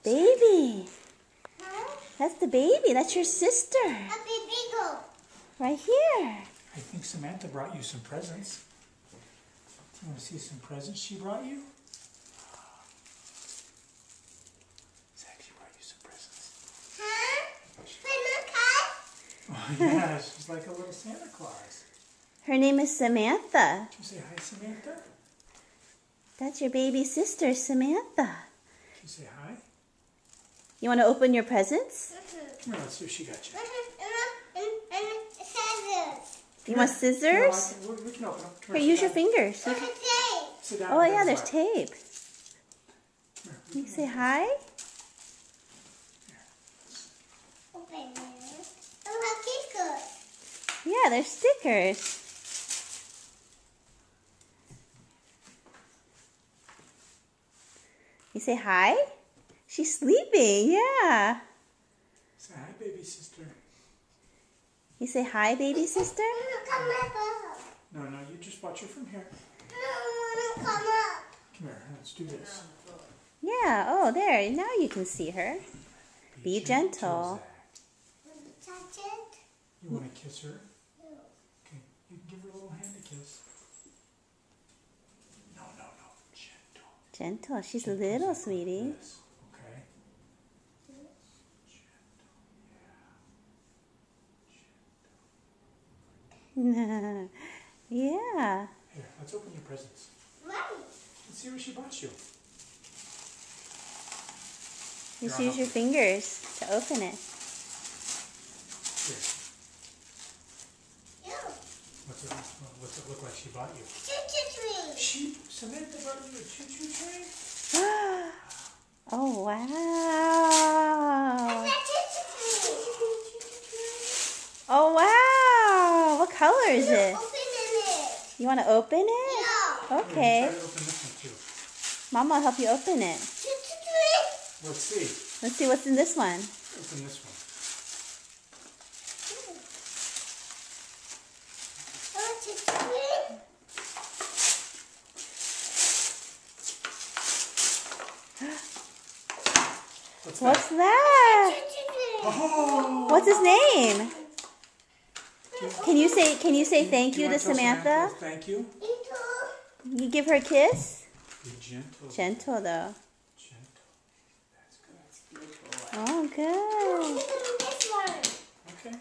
Baby. Huh? That's the baby. That's your sister. A baby go. Right here. I think Samantha brought you some presents. Do you want to see some presents she brought you? Zach, she brought you some presents. Huh? When Oh yeah, she's like a little Santa Claus. Her name is Samantha. Did you say hi, Samantha? That's your baby sister, Samantha. Did you say hi? You want to open your presents? Come here, let's see what she got you. You want scissors? No, we can open them. Come Here, here, use sit your down. fingers. Sit down Oh and yeah, have a there's bite. tape. Come here, You say hi? Yeah, there's stickers. You say hi? She's sleeping, yeah. Say hi, baby sister. You say hi, baby sister? No, you just watch her from here. Come here, let's do this. Yeah, oh there, now you can see her. Be gentle. Zach. You want to kiss her? Okay, you can give her a little hand to kiss. No, gentle. Gentle, she's Gentle, little, Zach, sweetie. like this, okay? Yeah. Here, let's open your presents. Let's see what she bought you. Just Here, use your fingers to open it. Here. What's it look like she bought you? Samantha bought you a choo-choo train? Oh, wow. Oh, wow. What color is it? You want to open it? Yeah. Okay. Try to open this one too. Mama will help you open it. Let's see. Let's see what's in this one. Open this one. What's that? Oh! What's his name? Can you say thank Do you wanna to tell Samantha? Thank you. You give her a kiss? Be gentle. Gentle though. Gentle. That's good. Oh, good. Okay.